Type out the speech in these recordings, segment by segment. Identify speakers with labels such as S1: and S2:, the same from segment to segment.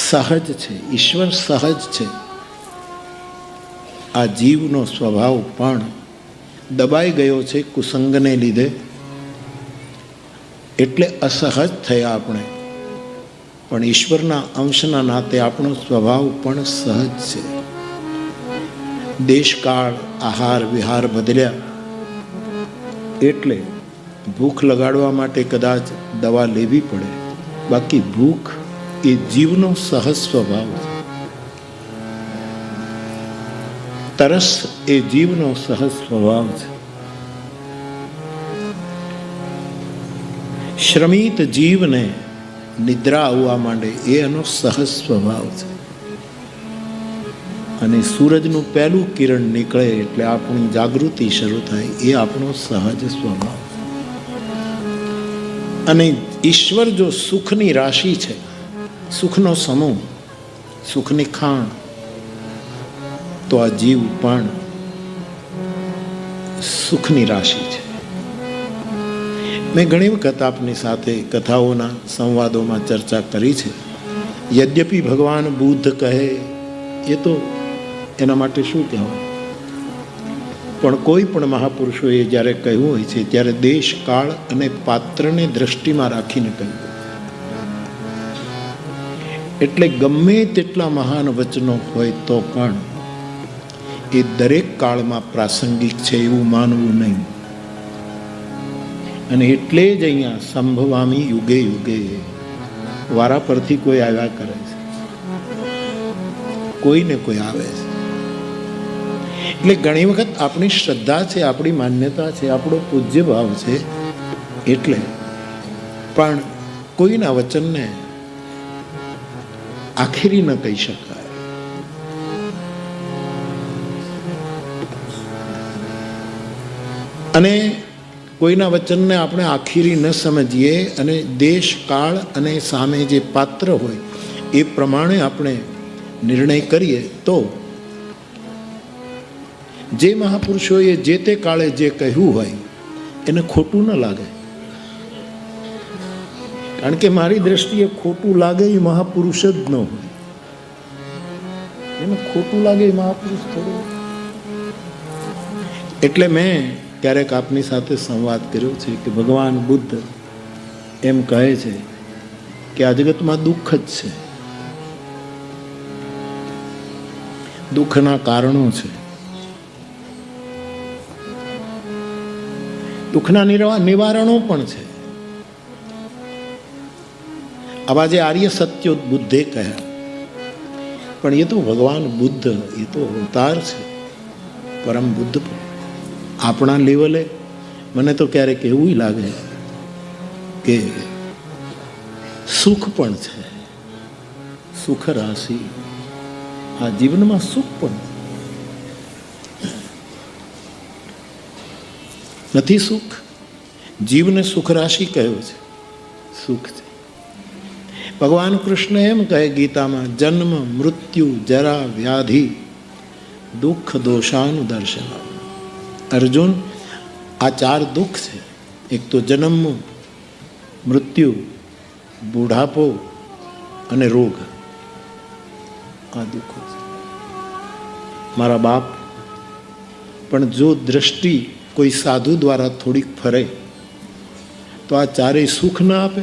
S1: સહજ છે, ઈશ્વર સહજ છે. આ જીવનો સ્વભાવ પણ દબાઈ ગયો છે કુસંગને લીધે, એટલે અસહજ થયા આપણે. પણ ઈશ્વરના અંશના નાતે આપણો સ્વભાવ પણ સહજ છે. દેશકાળ, આહાર વિહાર બદલ્યા એટલે ભૂખ લગાડવા માટે કદાચ દવા લેવી પડે, બાકી ભૂખ એ જીવનો સહજ સ્વભાવ છે. તરસ એ જીવનો સહજ સ્વભાવ છે. શ્રમિત જીવને નિદ્રા આવવા માંડે એ એનો સહજ સ્વભાવ છે. અને સૂરજનું પહેલું કિરણ નીકળે એટલે આપણી જાગૃતિ શરૂ થાય, એ આપણો સહજ સ્વભાવ. અને ઈશ્વર જો સુખની રાશિ છે, સુખનો સમૂહ, સુખની ખાણ, તો આ જીવ પણ સુખની રાશિ છે. મેં ઘણી વખત આપની સાથે કથાઓના સંવાદોમાં ચર્ચા કરી છે. યદ્યપિ ભગવાન બુદ્ધ કહે એ તો એના માટે શું કહેવાય, પણ કોઈ પણ મહાપુરુષોએ જ્યારે કહ્યું હોય છે ત્યારે દેશ, કાળ અને પાત્રને દ્રષ્ટિમાં રાખીને કહ્યું. એટલે ગમે તેટલા મહાન વચનો હોય તો પણ એ દરેક કાળમાં પ્રાસંગિક છે એવું માનવું નહીં. અને એટલે જ અહીંયા સંભવામી યુગે યુગે વારા પરથી કોઈ આવ્યા કરે છે, કોઈને કોઈ આવે છે. એટલે ઘણી વખત આપણી શ્રદ્ધા છે, આપણી માન્યતા છે, આપણો પૂજ્ય ભાવ છે, એટલે પણ કોઈના વચનને આખરી ન કહી શકાય. અને કોઈના વચનને આપણે આખરી ન સમજીએ અને દેશ, કાળ અને સામે જે પાત્ર હોય એ પ્રમાણે આપણે નિર્ણય કરીએ તો જે મહાપુરુષોએ જે તે કાળે જે કહ્યું હોય એને ખોટું ન લાગે. કારણ કે મારી દ્રષ્ટિએ ખોટું લાગે એ મહાપુરુષ જ ન હોય. એને ખોટું લાગે એ મહાપુરુષ થોડું. એટલે મેં ક્યારેક આપની સાથે સંવાદ કર્યો છે કે ભગવાન બુદ્ધ એમ કહે છે કે આ જગતમાં દુઃખ જ છે, દુઃખના કારણો છે, દુઃખના નિવારણો પણ છે. આવા જે આર્ય સત્યો બુદ્ધે કહ્યા, પણ એ તો ભગવાન બુદ્ધ, એ તો અવતાર છે, પરમ બુદ્ધ. આપણા લેવલે મને તો ક્યારેક એવું લાગે કે સુખ પણ છે, સુખ રાશિ આ જીવનમાં સુખ પણ નથી. સુખ જીવને સુખ રાશિ કહ્યો છે, સુખ છે. ભગવાન કૃષ્ણ એમ કહે ગીતામાં, જન્મ મૃત્યુ જરા વ્યાધિ દુઃખ દોષાનું દર્શન. અર્જુન, આ ચાર દુઃખ છે. એક તો જન્મ, મૃત્યુ, બુઢાપો અને રોગ. આ દુઃખો છે. મારા બાપ પણ જો દ્રષ્ટિ કોઈ સાધુ દ્વારા થોડીક ફરે તો આ ચારેય સુખ ન આપે.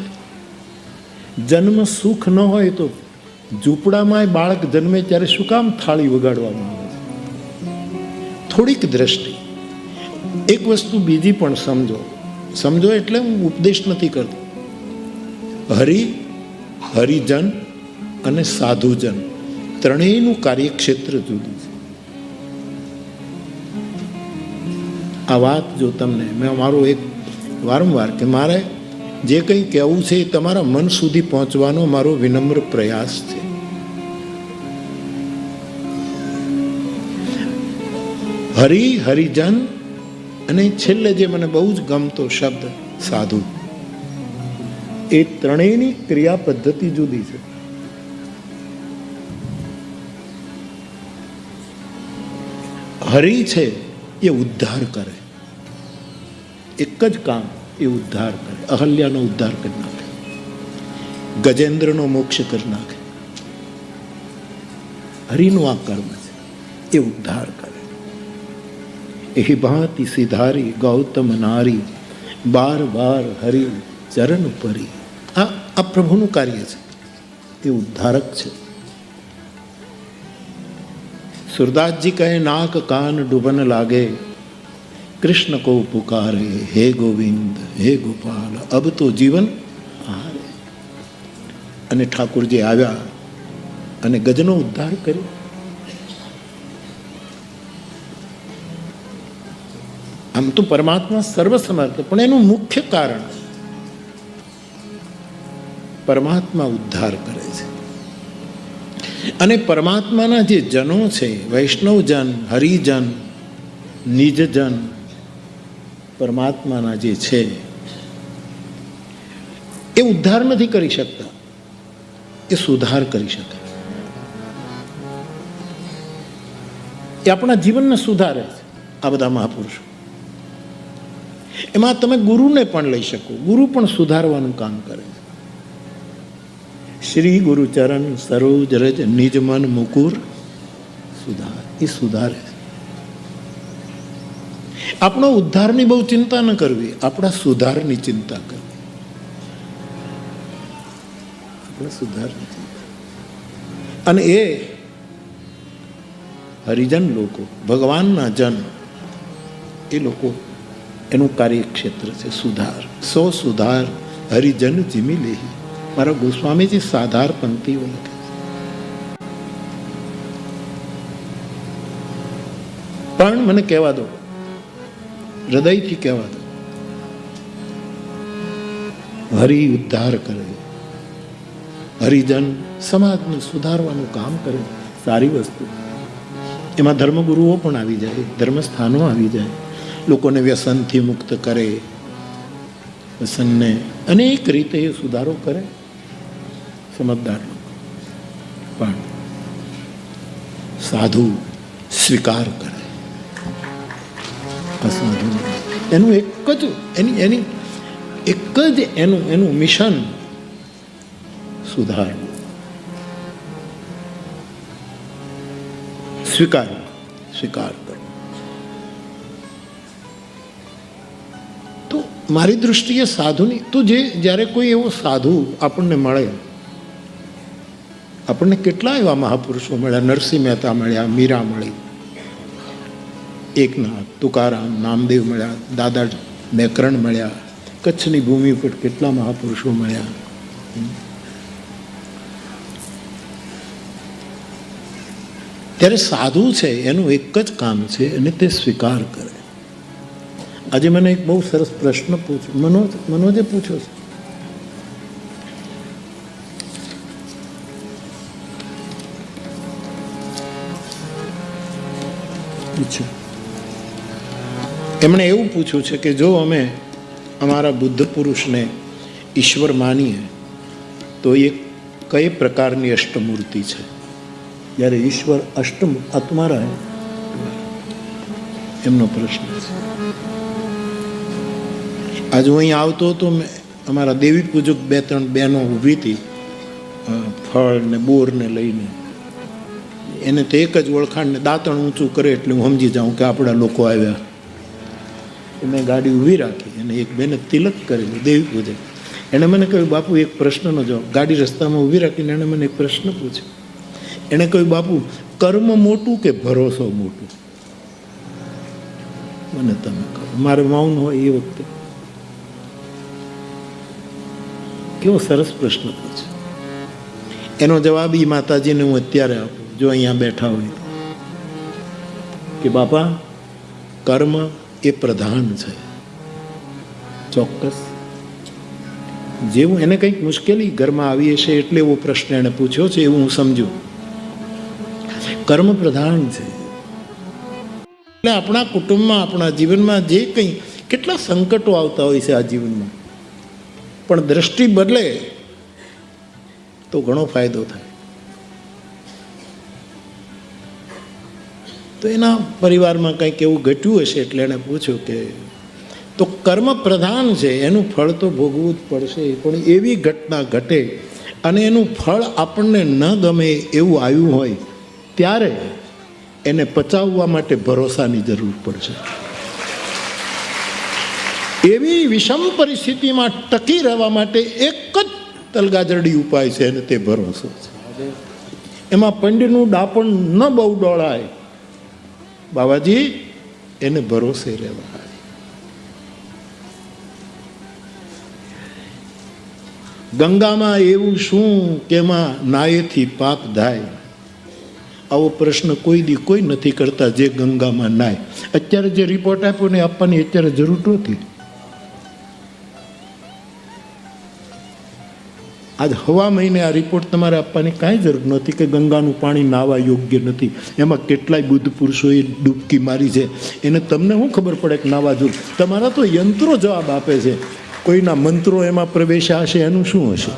S1: જન્મ સુખ ન હોય તો ઝૂંપડામાં બાળક જન્મે ત્યારે શું કામ થાળી વગાડવામાં આવે છે? થોડીક દ્રષ્ટિ. એક વસ્તુ બીજી પણ સમજો એટલે હું ઉપદેશ નથી કરતો. હરિજન અને સાધુજન ત્રણેયનું કાર્યક્ષેત્ર જુદું છે. આ વાત જો તમને મેં મારું એક વારંવાર કે મારે જે કંઈ કહેવું છે એ તમારા મન સુધી પહોંચવાનો મારો વિનમ્ર પ્રયાસ છે. હરિજન અને છેલ્લે જે મને બહુ જ ગમતો શબ્દ સાધુ. એ ત્રણેયની ક્રિયા પદ્ધતિ જુદી છે. હરિ છે એ ઉદ્ધાર કરે, એક જ કામ એ ઉદ્ધાર કરે. અહલ્યાનો ઉદ્ધાર કરી નાખે, ગજેન્દ્રનો મોક્ષ કરી નાખે. હરિનું આ કર્મ છે, એ ઉદ્ધાર કરે. એહી ભાંતિ સિધારી ગૌતમ નારી, બાર બાર હરિ ચરણ પરી. આ પ્રભુનું કાર્ય છે, એ ઉદ્ધારક છે. સુરદાસજી કહે, નાક કાન ડૂબન લાગે, કૃષ્ણ કો પુકારે, હે ગોવિંદ હે ગોપાલ, અબ તો જીવન હારે. અને ઠાકુરજી આવ્યા અને ગજનો ઉદ્ધાર કર્યો. આમ તો પરમાત્મા સર્વસમર્થ, પણ એનું મુખ્ય કારણ પરમાત્મા ઉદ્ધાર કરે છે. અને પરમાત્માના જે જનો છે, વૈષ્ણવજન, હરિજન, નિજજન, પરમાત્માના જે છે એ ઉદ્ધાર નથી કરી શકતા, એ સુધાર કરી શકે. એ આપણા જીવનને સુધારે છે આ બધા મહાપુરુષો. એમાં તમે ગુરુને પણ લઈ શકો, ગુરુ પણ સુધારવાનું કામ કરે છે. શ્રી ગુરુ ચરણ સરોજ રજ નિજ મન મુકુર સુધાર, એ સુધારે છે. આપણો ઉદ્ધારની બહુ ચિંતા ન કરવી, આપણા સુધારની ચિંતા કરવી. આપણા સુધારની ચિંતા. અને એ હરિજન લોકો, ભગવાનના જન, એ લોકો એનું કાર્યક્ષેત્ર છે સુધાર. સો સુધાર હરિજન જીમી લેહી. મારા ગોસ્વામીજી સાધાર પંક્તિઓ લખે. પણ મને કહેવા દો, હૃદયથી કહેવા દો, હરિ ઉદ્ધાર કરે, હરિજન સમાજને સુધારવાનું કામ કરે, સારી વસ્તુ. એમાં ધર્મગુરુઓ પણ આવી જાય, ધર્મસ્થાનો આવી જાય, લોકોને વ્યસનથી મુક્ત કરે, વ્યસનને અનેક રીતે એ સુધારો કરે, સમજદાર લોકો. પણ સાધુ સ્વીકાર કરે, અસાધુ એનું એક જ એની એક જ એનું મિશન સુધારવું, સ્વીકાર કરો. તો મારી દૃષ્ટિએ સાધુની તો જ્યારે કોઈ એવો સાધુ આપણને મળે, આપણને કેટલા એવા મહાપુરુષો મળ્યા, નરસિંહ મહેતા મળ્યા, મીરા મળી, એકનાથ, તુકારામ, નામદેવ મળ્યા, દાદા મેકરણ મળ્યા, કચ્છની ભૂમિ પર કેટલા મહાપુરુષો મળ્યા. ત્યારે સાધુ છે એનું એક જ કામ છે, અને તે સ્વીકાર કરે. આજે મને એક બહુ સરસ પ્રશ્ન પૂછ્યો, મનોજે પૂછ્યો છે. એમણે એવું પૂછ્યું છે કે જો અમે અમારા બુદ્ધ પુરુષને ઈશ્વર માનીએ તો એ કઈ પ્રકારની અષ્ટમૂર્તિ છે? જ્યારે ઈશ્વર અષ્ટમ તમારા એમનો પ્રશ્ન છે. આજે હું અહીં આવતો હતો, અમારા દેવી પૂજક 2-3 બહેનો ઊભી હતી, ફળ ને બોર ને લઈને. એને તો એક જ ઓળખાણ ને દાંતણ ઊંચું કરે એટલે હું સમજી જાઉં કે આપણા લોકો આવ્યા. મેં ગાડી ઊભી રાખી અને એક બેને તિલક કરેલું દેવી પૂજક. એણે મને કહ્યું, બાપુ એક પ્રશ્નનો જવાબ. ગાડી રસ્તામાં ઊભી રાખીને એણે મને એક પ્રશ્ન પૂછ્યો. એણે કહ્યું, બાપુ કર્મ મોટું કે ભરોસો મોટું? મને તમે કહો. મારે મૌન હોય એ વખતે કેવો સરસ પ્રશ્ન પૂછ્યો. એનો જવાબ ઈ માતાજીને હું અત્યારે આપું, જો અહીંયા બેઠા હોય, કે બાપા કર્મ એ પ્રધાન છે. ચોક્કસ જેવું એને કંઈક મુશ્કેલી ઘરમાં આવી હશે એટલે એવો પ્રશ્ન એને પૂછ્યો છે, એવું હું સમજુ. કર્મ પ્રધાન છે એટલે આપણા કુટુંબમાં, આપણા જીવનમાં જે કંઈ કેટલા સંકટો આવતા હોય છે આ જીવનમાં, પણ દ્રષ્ટિ બદલે તો ઘણો ફાયદો થાય. તો એના પરિવારમાં કંઈક એવું ઘટ્યું હશે એટલે એણે પૂછ્યું કે તો કર્મ પ્રધાન છે, એનું ફળ તો ભોગવવું જ પડશે, પણ એવી ઘટના ઘટે અને એનું ફળ આપણને ન ગમે એવું આવ્યું હોય ત્યારે એને પચાવવા માટે ભરોસાની જરૂર પડશે. એવી વિષમ પરિસ્થિતિમાં ટકી રહેવા માટે એક જ તલગાજરડી ઉપાય છે, અને તે ભરોસો છે. એમાં પંડનું ડાપણ ન બહુ ડોળાય. બાબાજી, એને ભરોસે રહેવા. ગંગામાં એવું શું કે એમાં નાયેથી પાપ થાય? આવો પ્રશ્ન કોઈ દી કોઈ નથી કરતા જે ગંગામાં નાય. અત્યારે જે રિપોર્ટ આપ્યો ને આપવાની અત્યારે જરૂર નહોતી. આજ હવા મહિને આ રિપોર્ટ તમારે આપવાની કાંઈ જરૂર નહોતી કે ગંગાનું પાણી નાવા યોગ્ય નથી. એમાં કેટલાય બુદ્ધ પુરુષોએ ડૂબકી મારી છે. એને તમને શું ખબર પડે કે નાવા જરૂર? તમારા તો યંત્રો જવાબ આપે છે. કોઈના મંત્રો એમાં પ્રવેશ્યા હશે, એનું શું હશે?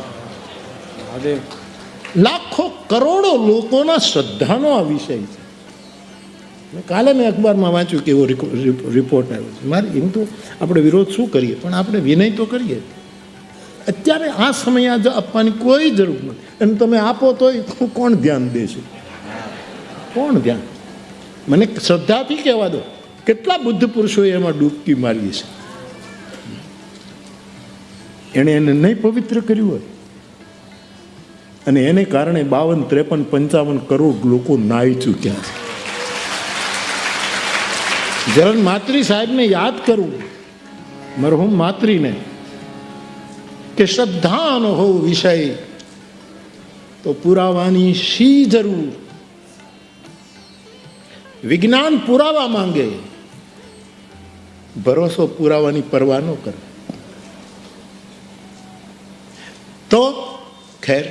S1: લાખો કરોડો લોકોના શ્રદ્ધાનો આ વિષય છે. કાલે મેં અખબારમાં વાંચ્યું કે એવો રિપોર્ટ આવ્યો છે. મારે એમ તો આપણે વિરોધ શું કરીએ, પણ આપણે વિનય તો કરીએ. અત્યારે આ સમયે જો આપવાની કોઈ જરૂર નથી, અને તમે આપો તો કોણ ધ્યાન દેશે? કોણ ધ્યાન? મને શ્રદ્ધાથી કહેવા દો, કેટલા બુદ્ધ પુરુષોએ એમાં ડૂબકી મારી છે. એણે એને નહીં પવિત્ર કર્યું હોય, અને એને કારણે 52, 53, 55 કરોડ લોકો નાહી ચૂક્યા છે. જરન માત્રી સાહેબને યાદ કરવું, મરહુમ માત્રીને, કે શ્રદ્ધાનો હો વિષય તો પુરાવાની શી જરૂર? વિજ્ઞાન પુરાવા માંગે, ભરોસો પુરાવાની પરવા ન કરે. તો ખેર,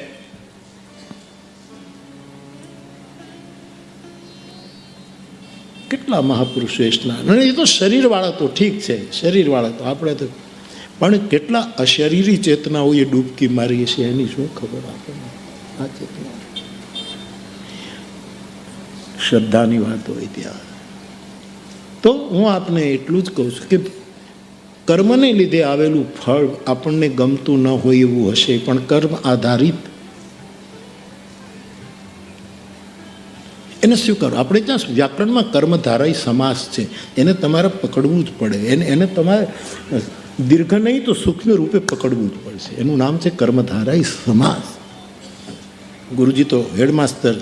S1: કેટલા મહાપુરુષો સ્નાન, એ તો શરીરવાળા તો ઠીક છે, શરીરવાળા તો આપણે તો, પણ કેટલા અશરીરી ચેતનાઓએ ડૂબકી મારી છે એની શું ખબર આપણને? આ ચેતના શ્રદ્ધાની વાત હોય ત્યાં. તો હું આપને એટલું જ કહું છું કે કર્મને લીધે આવેલું ફળ આપણને ગમતું ન હોય એવું હશે, પણ કર્મ આધારિત એને સ્વીકારો. આપણે ત્યાં વ્યાકરણમાં કર્મધારય સમાસ છે, એને તમારે પકડવું જ પડે. એને તમારે દીર્ઘ નહીં તો સૂક્ષ્મ રૂપે પકડવું જ પડશે. એનું નામ છે કર્મધારય સમાસ. ગુરુજી તો હેડમાસ્ટર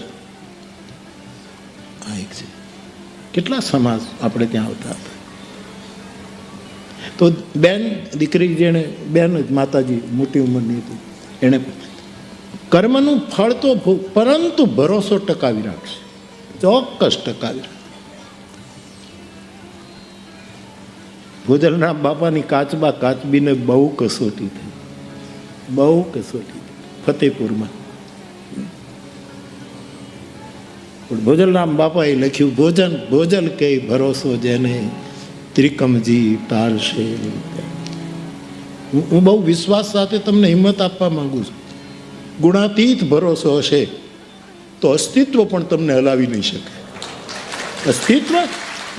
S1: આ એક છે. કેટલા સમાસ આપણે ત્યાં આવતા હતા. તો બેન દીકરી, જેણે બેન જ માતાજી મોટી ઉંમરની હતી, એણે કર્મનું ફળ તો પરંતુ ભરોસો ટકાવી રાખશે, ચોક્કસ ટકાવી રાખશે. ભોજલરામ બાપાની કાચબા કાચબીને બહુ કસોટી થઈ, બહુ કસોટી થઈ ફતેપુરમાં. ભોજલરામ બાપાએ લખ્યું, ભોજન ભોજલ કે ભરોસો જેને ત્રિકમજી તારશે. હું બહુ વિશ્વાસ સાથે તમને હિંમત આપવા માંગુ છું. ગુણાતીત ભરોસો હશે તો અસ્તિત્વ પણ તમને હલાવી નહીં શકે. અસ્તિત્વ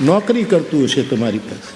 S1: નોકરી કરતું હશે તમારી પાસે.